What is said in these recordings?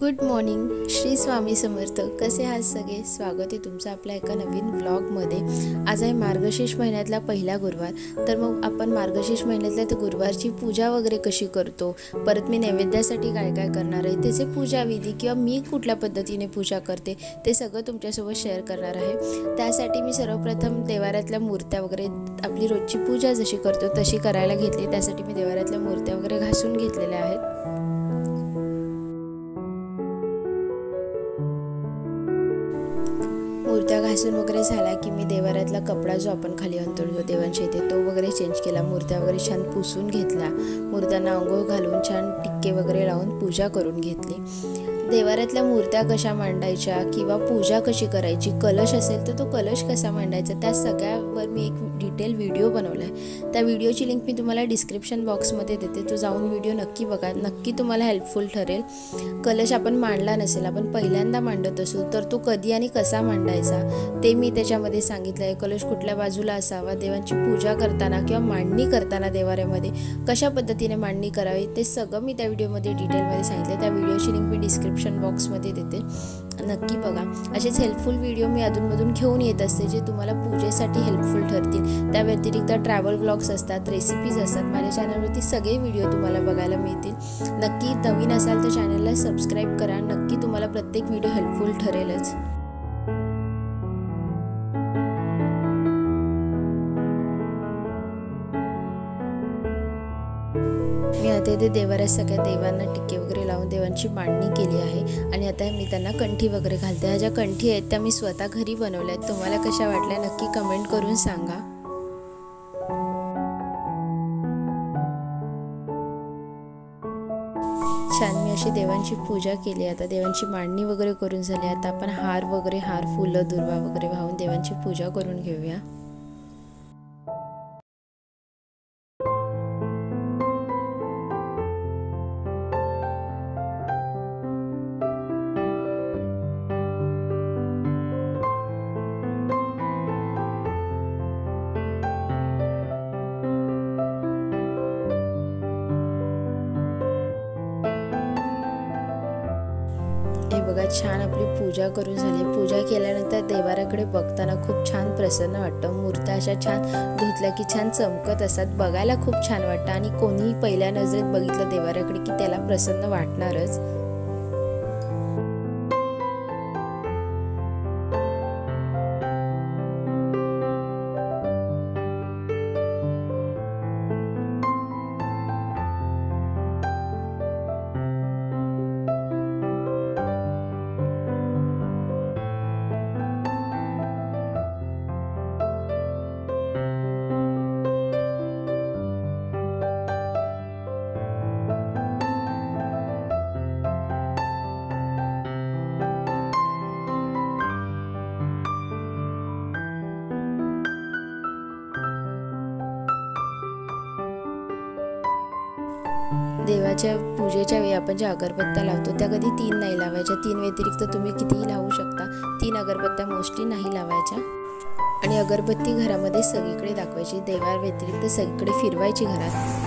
Good morning. Shri Swami Samarth. कसे आहात सगळे? स्वागत आहे तुमचं आपल्या एका नवीन व्लॉगमध्ये. आज आहे मार्गशीर्ष महिन्यातला पहिला गुरुवार. तर मग आपण मार्गशीर्ष महिन्यातल्या त्या गुरुवारची पूजा वगैरे कशी करतो, परत मी नैवेद्यासाठी काय काय करणार आहे, त्याचे पूजाविधी किंवा मी कुठल्या पद्धतीने पूजा करते ते सगळं तुमच्यासोबत शेअर करणार आहे. त्यासाठी मी सर्वप्रथम देवाऱ्यातल्या मूर्त्या वगैरे आपली रोजची पूजा जशी करतो तशी करायला घेतली. त्यासाठी मी देवाऱ्यातल्या मूर्त्या वगैरे घासून घेतलेल्या आहेत. मूर्त्या घासून वगैरे झाला की मी देवाऱ्यातला कपडा जो आपण खाली अंतरतो देवांच्या इथे तो वगैरे चेंज केला. मूर्त्या वगैरे छान पुसून घेतला. मूर्त्यांना अंघोळ घालून छान टिक्के वगैरे लावून पूजा करून घेतली. देवाऱ्यातल्या मूर्त्या कशा मांडायच्या किंवा पूजा कशी करायची, कलश असेल तर तो कलश कसा मांडायचा, त्या सगळ्यावर मी एक डिटेल व्हिडिओ बनवला आहे. त्या व्हिडिओची लिंक मी तुम्हाला डिस्क्रिप्शन बॉक्समध्ये देते. तो जाऊन व्हिडिओ नक्की बघा, नक्की तुम्हाला हेल्पफुल ठरेल. कलश आपण मांडला नसेल, आपण पहिल्यांदा मांडत असू तर तो कधी आणि कसा मांडायचा ते मी त्याच्यामध्ये सांगितलं आहे. कलश कुठल्या बाजूला असावा, देवांची पूजा करताना किंवा मांडणी करताना देवाऱ्यामध्ये कशा पद्धतीने मांडणी करावी ते सगळं मी त्या व्हिडिओमध्ये डिटेलमध्ये सांगितलं. त्या व्हिडिओची लिंक मी डिस्क्रिप्शन बॉक्समध्ये देते, नक्की बघा. असेच हेल्पफुल व्हिडिओ मी अधूनमधून घेऊन येत असते जे तुम्हाला पूजेसाठी हेल्पफुल ठरतील. त्या व्यतिरिक्त ट्रॅव्हल व्लॉग्स असतात, रेसिपीज असतात. माझ्या चॅनलवरती सगळे व्हिडिओ तुम्हाला बघायला मिळतील. नक्की नवीन असाल तर चॅनलला सबस्क्राईब करा. नक्की तुम्हाला प्रत्येक व्हिडिओ हेल्पफुल ठरेलच. मी आता इथे देवाऱ्यात सगळ्या देवांना टिक्के वगैरे लावून देवांची मांडणी केली आहे आणि आता मी त्यांना कंठी वगैरे घालते. ह्या ज्या कंठी आहेत त्या मी स्वतः घरी बनवल्या आहेत. तुम्हाला कशा वाटल्या नक्की कमेंट करून सांगा. छान मी अशी देवांची पूजा केली. आता देवांची मांडणी वगैरे करून झाली. आता आपण हार फुलं दुर्वा वगैरे वाहून देवांची पूजा करून घेऊया. हे बघा, छान आपली पूजा करून झाली. पूजा केल्यानंतर देवाऱ्याकडे बघताना खूप छान प्रसन्न वाटतं. मूर्त्या अशा छान धुतल्या की छान चमकत असतात, बघायला खूप छान वाटतं. आणि कोणीही पहिल्या नजरेत बघितलं देवाऱ्याकडे की त्याला प्रसन्न वाटणारच. देवाच्या पूजेच्या वेळी आपण ज्या अगरबत्त्या लावतो त्या कधी 3 नाही लावायच्या. 3 व्यतिरिक्त तुम्ही कितीही लावू शकता. 3 अगरबत्त्या मोस्टली नाही लावायच्या. आणि अगरबत्ती घरामध्ये सगळीकडे दाखवायची, देवा व्यतिरिक्त सगळीकडे फिरवायची घरात.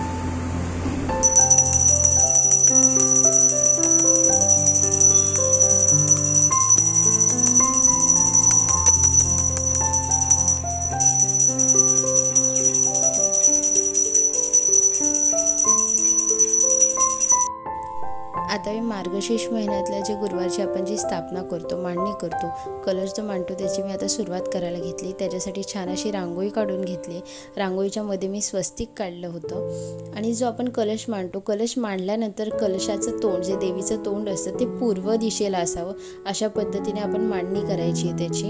आता मी मार्गशीर्ष महिन्यातल्या जे गुरुवारची आपण जी स्थापना करतो, मांडणी करतो, कलश जो मांडतो त्याची मी आता सुरुवात करायला घेतली. त्याच्यासाठी छान अशी रांगोळी काढून घेतली. रांगोळीच्या मध्ये मी स्वस्तिक काढलं होतं. आणि जो आपण कलश मांडतो, कलश मांडल्यानंतर कलशाचं तोंड, जे देवीचं तोंड असतं ते पूर्व दिशेला असावं, अशा पद्धतीने आपण मांडणी करायची आहे त्याची.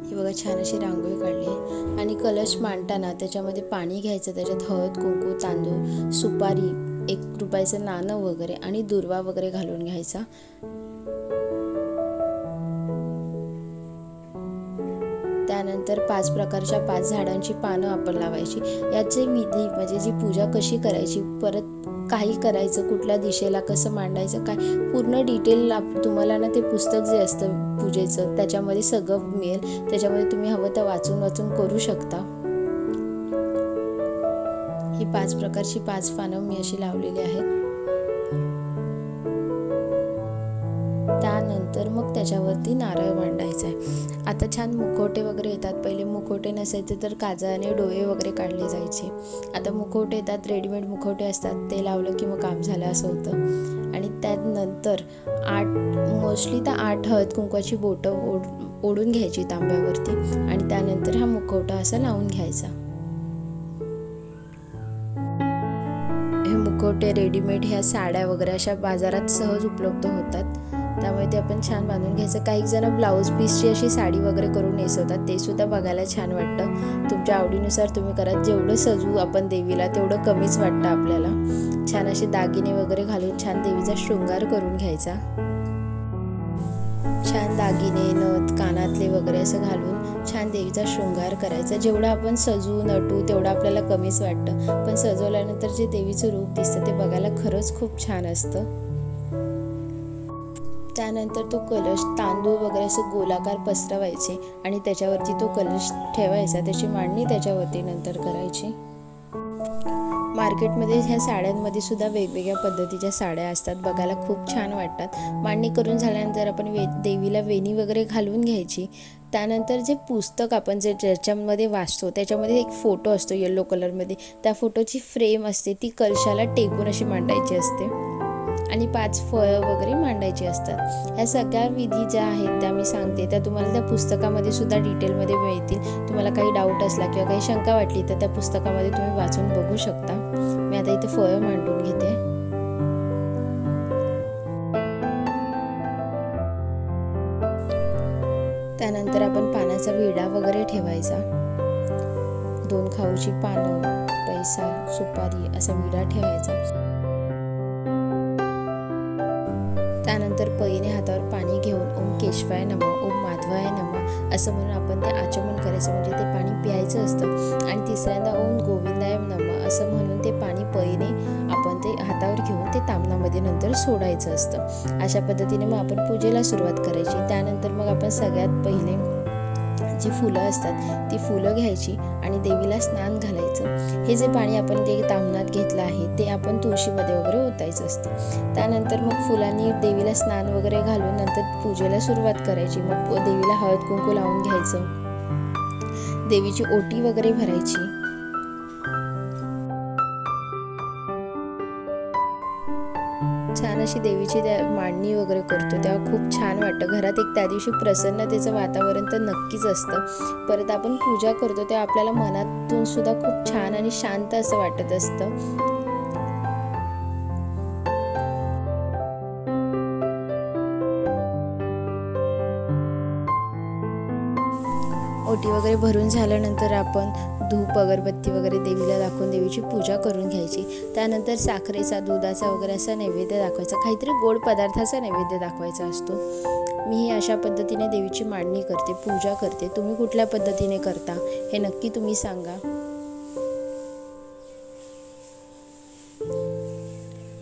ही बघा, छान अशी रांगोळी काढली आहे. आणि कलश मांडताना त्याच्यामध्ये पाणी घ्यायचं, त्याच्यात हळद, कुंकू, तांदूळ, सुपारी, 1 रुपयाचं नाणं वगैरे आणि दुर्वा वगैरे घालून घ्यायचा. त्यानंतर 5 प्रकारच्या 5 झाडांची पानं आपण लावायची. याचे विधी म्हणजे जी पूजा कशी करायची, परत काही करायचं, कुठल्या दिशेला कसं मांडायचं, काय पूर्ण डिटेल तुम्हाला ना ते पुस्तक जे असतं पूजेचं त्याच्यामध्ये सगळं मिळेल. त्याच्यामध्ये तुम्ही हवं तर वाचून वाचून करू शकता. ही 5 प्रकारची 5 पानं मी अशी लावलेली आहेत. त्यानंतर मग त्याच्यावरती नारळ मांडायचा आहे। आता छान मुखवटे वगैरे येतात, पहिले मुखवटे नसायचे तर काजळाने डोळे वगैरे काढले जायचे। आता मुखवटे येतात, रेडीमेड मुखवटे असतात, ते लावलं की मग काम झालं असं होतं। आणि त्यानंतर मोस्टली तर 8 हळद कुंकवाची बोटं ओढून घ्यायची तांब्यावरती आणि त्यानंतर हा मुखवटा असा लावून घ्यायचा। हे मुखवटे रेडीमेड ह्या साड्या वगैरे अशा बाजारात सहज उपलब्ध होतात, त्यामुळे ते आपण छान बांधून घ्यायचं। काही जण ब्लाऊज पीसची अशी साडी वगैरे करून नेसवतात, ते सुद्धा बघायला छान वाटतं। तुमच्या आवडीनुसार तुम्ही करा, जेवढं सजू आपण देवीला तेवढं कमीच वाटतं आपल्याला। छान असे दागिने वगैरे घालून छान देवीचा शृंगार करून घ्यायचा। छान दागिने नथ कानातले वगैरे असं घालून छान देवीचा शृंगार करायचा। जेवढं आपण सजू नटू तेवढं आपल्याला कमीच वाटतं, पण सजवल्यानंतर जे देवीचं रूप दिसतं ते बघायला खरंच खूप छान असतं। त्यानंतर तो कलश तांदूळ वगैरे असं गोलाकार पसरवायचे आणि त्याच्यावरती तो कलश ठेवायचा, त्याची मांडणी त्याच्यावरती नंतर करायची। मार्केटमध्ये ह्या साड्यांमध्ये सुद्धा वेगवेगळ्या पद्धतीच्या साड्या असतात, बघायला खूप छान वाटतात। मांडणी करून झाल्यानंतर आपण देवीला वेणी वगैरे घालून घ्यायची। त्यानंतर जे पुस्तक आपण ज्याच्यामध्ये वाचतो त्याच्यामध्ये एक फोटो असतो येलो कलरमध्ये, त्या फोटोची फ्रेम असते ती कलशाला टेकून अशी मांडायची असते आणि 5 फळं वगैरे मांडायची असतात। ह्या सगळ्या विधी ज्या आहेत त्या मी सांगते, त्या तुम्हाला त्या पुस्तकामध्ये सुद्धा डिटेलमध्ये मिळतील। तुम्हाला काही डाऊट असला किंवा काही शंका वाटली तर त्या पुस्तकामध्ये तुम्ही वाचून बघू शकता। मी आता इथे फळं मांडून घेते। त्यानंतर आपण पानाचा विडा वगैरे ठेवायचा, 2 खाऊची पानं, पैसा, सुपारी असा विडा ठेवायचा। त्यानंतर पईने हातावर पाणी घेऊन ओम केशवाय नमः, ओम माधवाय नमः असं म्हणून आपण ते आचमन करायचं, म्हणजे ते पाणी प्यायचं असतं। आणि तिसऱ्यांदा ओम गोविंदाय नमः असं म्हणून ते पाणी पईने आपण ते हातावर घेऊन ते ताम्हणामध्ये नंतर सोडायचं असतं। अशा पद्धतीने मग आपण पूजेला सुरुवात करायची। त्यानंतर मग आपण सगळ्यात पहिले जी फुलं असतात ती फुलं घ्यायची आणि देवीला स्नान घालायचं। हे जे पाणी आपण ते ताम्हणात घेतलं आहे ते आपण तुळशीमध्ये वगैरे ओतायचं असतं। त्यानंतर मग फुलांनी देवीला स्नान वगैरे घालून नंतर पूजेला सुरुवात करायची। मग देवीला हळद कुंकू लावून घ्यायचं, देवीची ओटी वगैरे भरायची। छान अशी देवीची मांडणी वगैरे करतो तेव्हा खूप छान वाटतं। घरात एक त्या दिवशी प्रसन्नतेचं वातावरण तर नक्कीच असतं। परत आपण पूजा करतो तेव्हा आपल्याला मनातून सुद्धा खूप छान आणि शांत असं वाटत असतं। ओटी वगैरे भरून झाल्यानंतर आपण धूप अगरबत्ती वगैरे देवीला दाखवून देवीची पूजा करून घ्यायची। त्यानंतर साखरेचा दुधाचा वगैरे असा नैवेद्य दाखवायचा, काहीतरी गोड पदार्थाचा नैवेद्य दाखवायचा असतो। मी ही अशा पद्धतीने देवीची मांडणी करते, पूजा करते। तुम्ही कुठल्या पद्धतीने करता हे नक्की तुम्ही सांगा।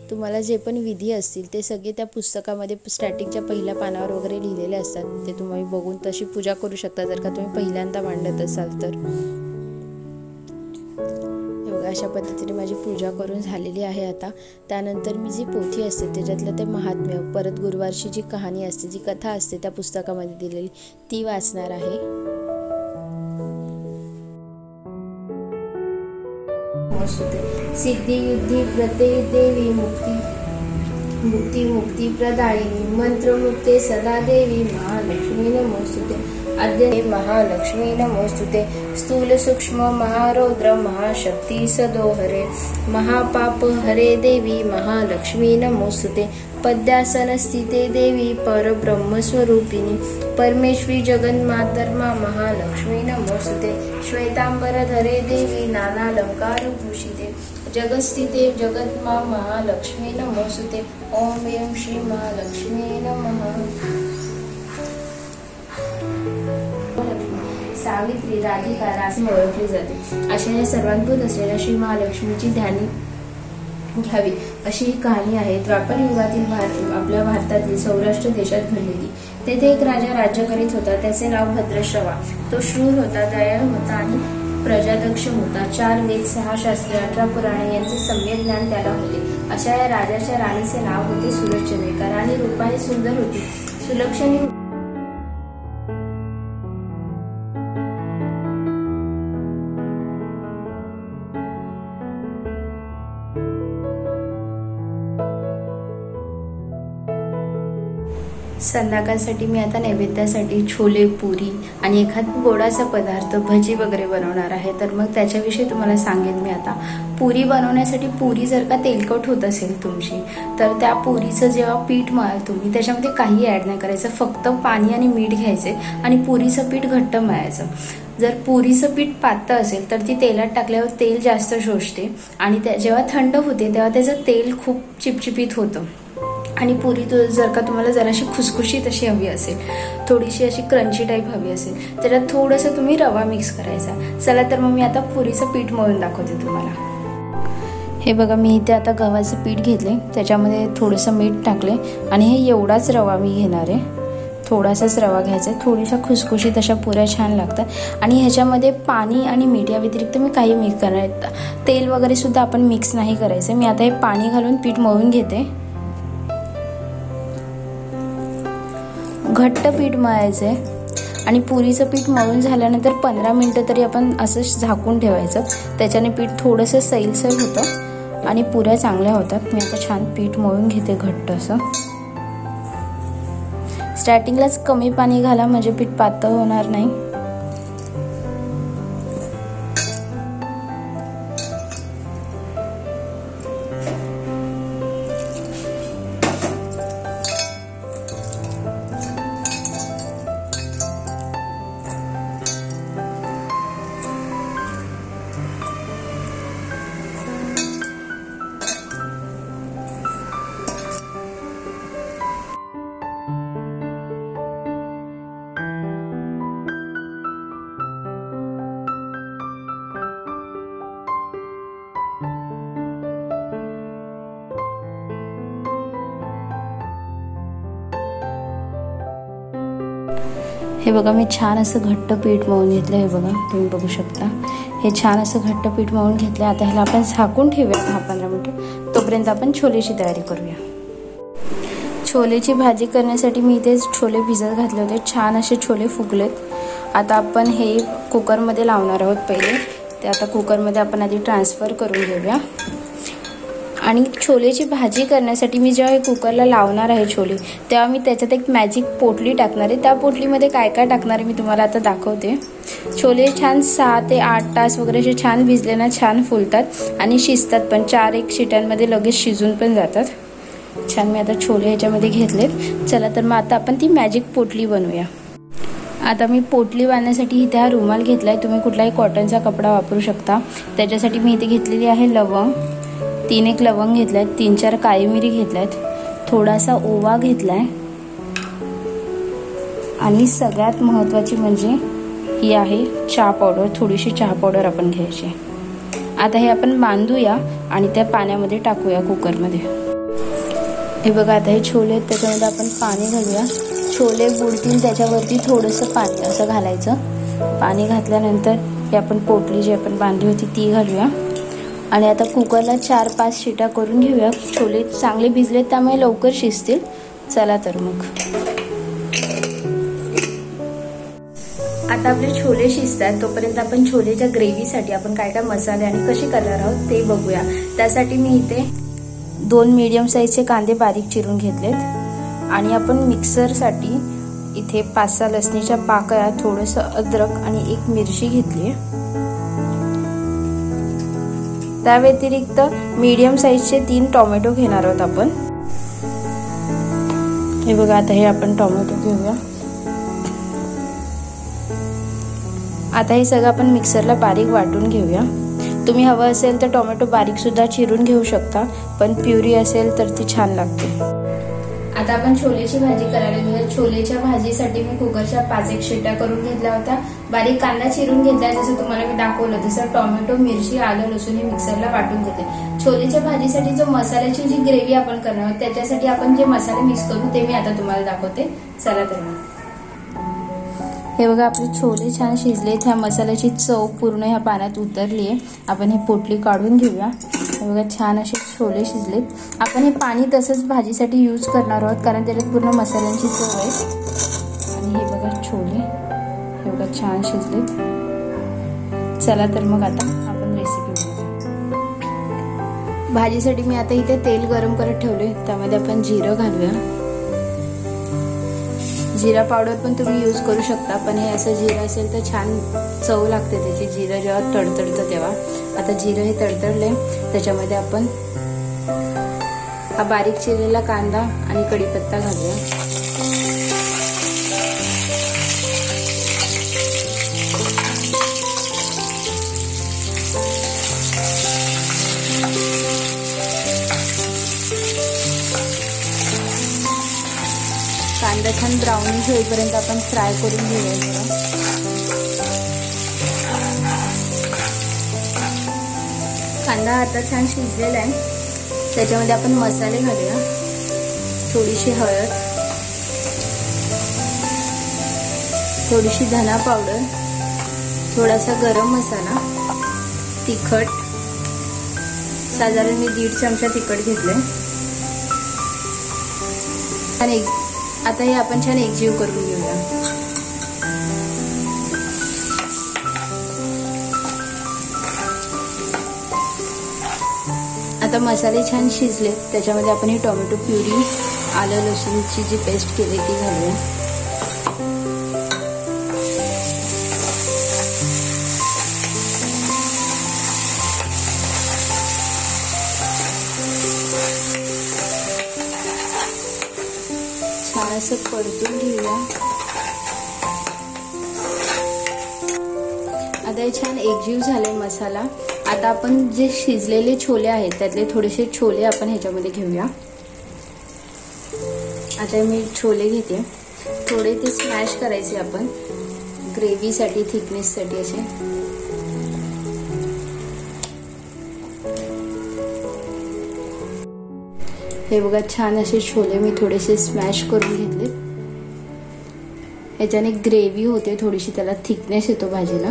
तुम्हाला जे पण विधी असतील ते सगळे त्या पुस्तकामध्ये स्टार्टिंगच्या पहिल्या पानावर वगैरे लिहिलेले असतात, ते तुम्ही बघून तशी पूजा करू शकता जर का तुम्ही पहिल्यांदा मांडत असाल तर। बघा अशा पद्धतीने माझी पूजा करून झालेली आहे आता। त्यानंतर मी जी पोथी असते त्याच्यातलं ते महात्म्य, परत गुरुवारची जी कहाणी असते, जी कथा असते त्या पुस्तकामध्ये दिलेली ती वाचणार आहे। सिद्धि युद्धि प्रते देवी मुक्ति मुक्ति प्रदायिनी मंत्रमुक्ते सदा देवी महालक्ष्मी नमोस्तुते। अद्य महालक्ष्मी नमोस्तुते। स्थूल सूक्ष्म महारौद्र महाशक्ति सदोहरे महापाप हरे देवी महालक्ष्मी नमोस्तुते। पद्यासन स्थिते देवी परब्रह्म स्वरूपिणी परमेश्वरी जगन्मातर्मा महालक्ष्मी नमोस्तुते। श्वेतांबरधरे देवी नानालंकार भूषिते जगस्थिते जगन्मा महालक्ष्मी नमोस्तुते। ओम ऐं श्री महालक्ष्मी नमः। सावित्री राधिका रास ओळखली जाते। अशा या सर्वांभूत असलेल्या श्री महालक्ष्मीची ध्यानी घ्यावी अशी ही कहाणी आहे। द्वापर युगातील आपल्या भारतातील सौराष्ट्र देशात घडलेली। तेथे एक राजा राज्य करीत होता, त्याचे नाव भद्रश्रवा। तो शूर होता, दयाळू होता आणि प्रजादक्ष होता। 4 वेद 6 शास्त्रे 18 पुराणे यांचे सम्यक ज्ञान त्याला होते। अशा या राजाच्या राणीचे नाव होते सुरचंद्रिका। राणी रूपाने सुंदर होती, सुलक्षणी संध्याकाळसाठी मी आता नैवेद्यासाठी छोले, पुरी आणि एखाद गोडाचा पदार्थ, भजी वगैरे बनवणार आहे. तर मग त्याच्याविषयी तुम्हाला सांगेन मी आता. पुरी बनवण्यासाठी पुरी जर का तेलकट होत असेल तुमची, तर त्या पुरीचं जेव्हा पीठ मळाल तुम्ही, त्याच्यामध्ये काही ॲड नाही करायचं. फक्त पाणी आणि मीठ घ्यायचे आणि पुरीचं पीठ घट्ट मळायचं. जर पुरीचं पीठ पातळ असेल तर ती तेलात टाकल्यावर तेल जास्त शोषते आणि जेव्हा थंड होते तेव्हा त्याचं तेल खूप चिपचिपीत होतं. आणि पुरी जर का तुम्हाला जराशी खुसखुशीत अशी हवी असेल, थोडीशी अशी क्रंची टाईप हवी असेल, त्याच्यात थोडंसं तुम्ही रवा मिक्स करायचा. चला तर मग मी आता पुरीचं पीठ मळून दाखवते तुम्हाला. हे बघा, मी इथे आता गव्हाचं पीठ घेतले, त्याच्यामध्ये थोडंसं मीठ टाकले आणि हे एवढाच रवा मी घेणार आहे. थोडासाच रवा घ्यायचा आहे. थोड्याशा खुसखुशीत अशा पुऱ्या छान लागतात. आणि ह्याच्यामध्ये पाणी आणि मीठ या व्यतिरिक्त मी काही मिक्स करणार आहे. तेल वगैरे सुद्धा आपण मिक्स नाही करायचं. मी आता हे पाणी घालून पीठ मळून घेते. घट्ट पीठ मळायचं आहे आणि पुरीचं पीठ मळून झाल्यानंतर 15 मिनटं तरी आपण असं झाकून ठेवायचं. त्याच्याने पीठ थोडंसं सैलसैल होतं आणि पुऱ्या चांगल्या होतात. मी आता छान पीठ मळून घेते घट्ट असं. स्टार्टिंगलाच कमी पाणी घाला म्हणजे पीठ पातळ होणार नाही. हे बघा, मी छान असं घट्ट पीठ मळून घेतलं. हे बघा, तुम्ही बघू शकता. हे छान असं घट्ट पीठ मळून घेतलं. आता ह्याला आपण झाकून ठेवूया 10-15 मिनिटं. तोपर्यंत आपण छोलेची तयारी करूया. छोलेची भाजी करण्यासाठी मी इथे छोले भिजत घातले होते. छान असे छोले फुगलेत. आता आपण हे कुकरमध्ये लावणार आहोत पहिले. ते आता कुकरमध्ये आपण आधी ट्रान्सफर करून घेऊया. आणि छोलेची भाजी करण्यासाठी मी जेव्हा हे कुकरला लावणार आहे छोले, तेव्हा मी त्याच्यात एक मॅजिक पोटली टाकणार आहे. त्या पोटलीमध्ये काय काय टाकणार आहे मी तुम्हाला आता दाखवते. छोले छान 6 ते 8 तास वगैरे असे छान भिजले ना, छान फुलतात आणि शिजतात पण. 4-1 शिट्यांमध्ये लगेच शिजून पण जातात. छान मी आता छोले ह्याच्यामध्ये घेतलेत. चला तर मग आता आपण ती मॅजिक पोटली बनवूया. आता मी पोटली बांधण्यासाठी इथे हा रुमाल घेतला आहे. तुम्ही कुठलाही कॉटनचा कपडा वापरू शकता. त्याच्यासाठी मी इथे घेतलेली आहे लवंग. 3-1 लवंग घेतले आहेत. 3-4 काळी मिरी घेतल्या आहेत. थोडासा ओवा घेतला आहे. आणि सगळ्यात महत्त्वाची म्हणजे ही आहे चहा पावडर. थोडीशी चहा पावडर आपण घ्यायची. आता हे आपण बांधूया आणि त्या पाण्यामध्ये टाकूया कुकरमध्ये. हे बघा, आता हे छोले आहेत, त्याच्यामध्ये आपण पाणी घालूया. छोले बुडतील त्याच्यावरती थोडंसं पाणी असं घालायचं. पाणी घातल्यानंतर हे आपण पोटली जी आपण बांधली होती ती घालूया. आणि आता कुकरला 4-5 शिट्या करून घेऊया. छोले चांगले भिजलेत त्यामुळे लवकर शिजतील. चला तर मग. आता आपले छोले शिजतात तोपर्यंत आपण छोलेच्या ग्रेव्हीसाठी आपण काय काय मसाले आणि कसे करणार आहोत ते बघूया. त्यासाठी मी इथे 2 मीडियम साईजचे कांदे बारीक चिरून घेतलेत. आणि आपण मिक्सरसाठी इथे 5-6 लसणीच्या पाकळ्या, थोडंसं अद्रक आणि 1 मिरची घेतली आहे. त्या व्यतिरिक्त मीडियम साईजचे 3 टोमॅटो घेणार आहोत आपण. हे बघा, आता हे आपण टोमॅटो घेऊया. आता हे सगळं आपण मिक्सरला बारीक वाटून घेऊया. तुम्ही हवं असेल तर टोमॅटो बारीक सुद्धा चिरून घेऊ शकता, पण प्युरी असेल तर ती छान लागते. आता आपण छोलेची भाजी करायला घेऊया. छोलेच्या भाजीसाठी मी कुकरच्या 5-1 शिट्या करून घेतल्या होत्या. बारीक कांदा चिरून घेतलाय जसं तुम्हाला मी दाखवलं तसं. टोमॅटो, मिरची, आलं, लसूण हे मिक्सरला वाटून घेतले. छोलेच्या भाजीसाठी जो मसाल्याची जी ग्रेव्ही आपण करणार आहोत त्याच्यासाठी आपण जे मसाले मिक्स करू ते मी आता तुम्हाला दाखवते. चला तर. हे बघा आपले छोले छान शिजलेत. ह्या मसाल्याची चव पूर्ण ह्या पाण्यात उतरली आहे. आपण हे पोटली काढून घेऊया. हे बघा छान असे छोले शिजलेत. आपण हे पाणी तसंच भाजीसाठी यूज करणार आहोत कारण त्याच्यात पूर्ण मसाल्यांची चव आहे. आणि हे बघा छोले हे बघा छान शिजलेत. चला तर मग आता आपण रेसिपी बघूया. भाजीसाठी मी आता इथे तेल गरम करत ठेवले. त्यामध्ये आपण जिरं घालूया. जिरा पावडर पण तुम्ही यूज करू शकता, पण हे असं जिरं असेल तर छान चव लागते त्याची. जिरं जेव्हा तडतडतं तेव्हा. आता जिरं हे तडतडले, त्याच्यामध्ये आपण हा बारीक चिरलेला कांदा आणि कढीपत्ता घालूया. कांदा छान ब्राउनिश होईपर्यंत आपण फ्राय करून घेऊया जरा. कांदा आता छान शिजलेला आहे. त्याच्यामध्ये आपण मसाले घालूया. थोडीशी हळद, थोडीशी धना पावडर, थोडासा गरम मसाला, तिखट साधारण मी 1.5 चमचा तिखट घेतले. आणि आता हे आपण छान एकजीव करून घेऊया. आता मसाले छान शिजले, त्याच्यामध्ये आपण ही टोमॅटो प्युरी, आलं लसूणची जी पेस्ट केली ती घालूया. छान असं परतून घेऊया. आता हे छान एकजीव झाले मसाला. आता आपण जे शिजलेले छोले आहेत त्यातले थोडेसे छोले आपण ह्याच्यामध्ये घेऊया. आता मी छोले घेते. थोडे ते स्मॅश करायचे आपण ग्रेव्हीसाठी, थिकनेससाठी असे. हे बघा छान असे छोले मी थोडेसे स्मॅश करून घेतले. ह्याच्याने ग्रेव्ही होते थोडीशी, त्याला थिकनेस येतो भाजीला.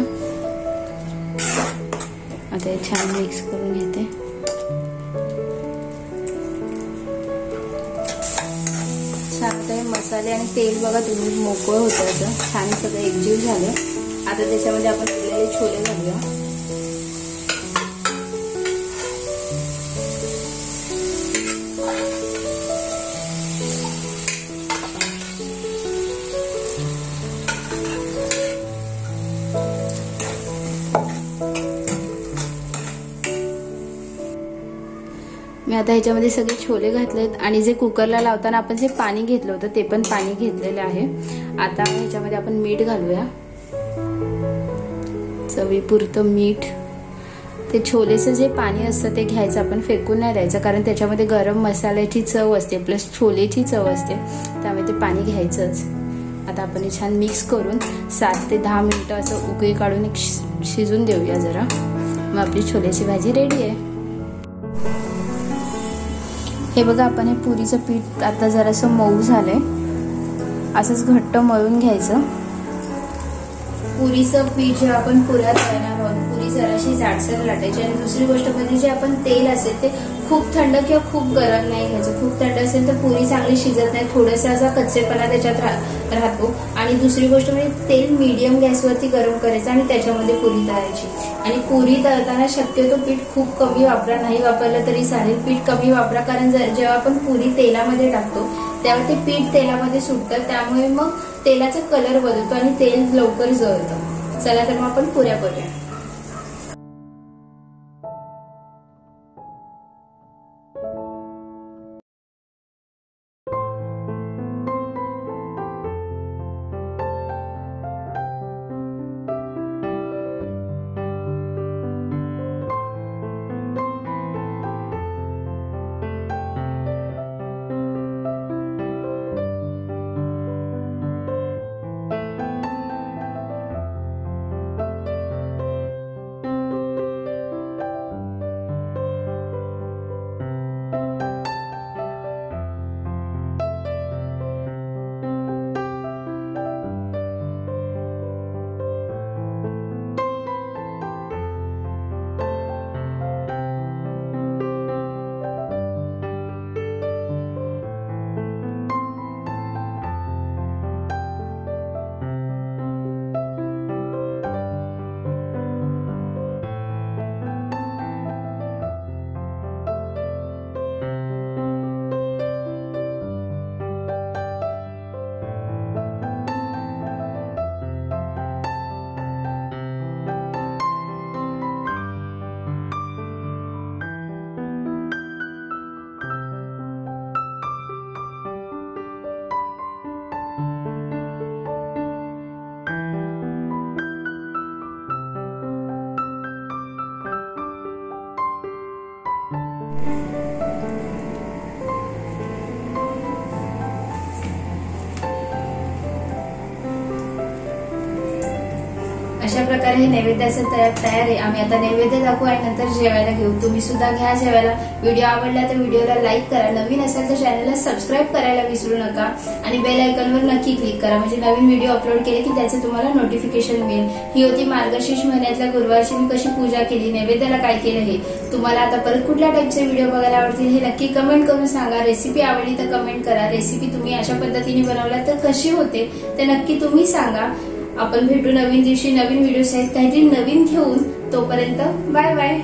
आता हे छान मिक्स करून घेते. छान आता हे मसाले आणि तेल बघा तुम्ही मोकळं होतं असं छान सगळं एकजीव झालं. आता त्याच्यामध्ये आपण केलेले छोले घालूया. मी आता ह्याच्यामध्ये सगळे छोले घातलेत आणि जे कुकरला लावताना आपण जे पाणी घेतलं होतं ते पण पाणी घेतलेलं आहे. आता ह्याच्यामध्ये आपण मीठ घालूया. चवीपुरतं मीठ. ते छोलेचं जे पाणी असतं ते घ्यायचं, आपण फेकून नाही द्यायचं कारण त्याच्यामध्ये गरम मसाल्याची चव असते प्लस छोलेची चव असते, त्यामुळे ते पाणी घ्यायचंच. आता आपण हे छान मिक्स करून 7 ते 10 मिनिटं असं उकळी काढून एक शिजून देऊया जरा. मग आपली छोलेची भाजी रेडी आहे. हे बघा आपण हे पुरीचं पीठ आता जरासं मऊ झालंय, असंच घट्ट मळून घ्यायचं. पुरीचं पीठ जेव्हा आपण पुऱ्या तळणार आहोत, पुरी जराशी जाडसर लाटायची. आणि दुसरी गोष्ट म्हणजे जे आपण तेल असेल ते खूप थंड किंवा खूप गरम नाही घ्यायचं. खूप थंड असेल तर पुरी चांगली शिजत नाही, थोडासा असा कच्चेपणा त्याच्यात राहतो. आणि दुसरी गोष्ट म्हणजे तेल मीडियम गॅसवरती गरम करायचं आणि त्याच्यामध्ये पुरी तळायची. आणि पुरी तळताना शक्यतो पीठ खूप कमी वापरा, नाही वापरलं तरी चालेल, पीठ कमी वापरा. कारण जेव्हा आपण पुरी तेलामध्ये टाकतो तेव्हा ते पीठ तेलामध्ये सुटतं, त्यामुळे मग तेलाचा कलर बदलतो आणि तेल लवकर जळतं. चला तर मग आपण पुऱ्या करूया. अशा प्रकारे हे नैवेद्याचं तयार आहे. आम्ही आता नैवेद्य दाखवू आणि नंतर जेवायला घेऊ. तुम्ही सुद्धा घ्या जेवायला. व्हिडिओ आवडला तर व्हिडिओला लाईक करा, नवीन असेल तर चॅनलला सबस्क्राईब करायला विसरू नका आणि बेल आयकॉनवर नक्की क्लिक करा, म्हणजे नवीन व्हिडिओ अपलोड केले की त्याचे तुम्हाला नोटिफिकेशन मिळेल. ही होती मार्गशीर्ष महिन्यातल्या गुरुवारची मी कशी पूजा केली, नैवेद्याला काय केलं हे. तुम्हाला आता परत कुठल्या टाईपचे व्हिडिओ बघायला आवडतील हे नक्की कमेंट करून सांगा. रेसिपी आवडली तर कमेंट करा. रेसिपी तुम्ही अशा पद्धतीने बनवल्या तर कशी होते ते नक्की तुम्ही सांगा. आपण भेटू नवीन दिवशी नवीन व्हिडिओ सहित काहीतरी नवीन घेऊन. तोपर्यंत बाय बाय.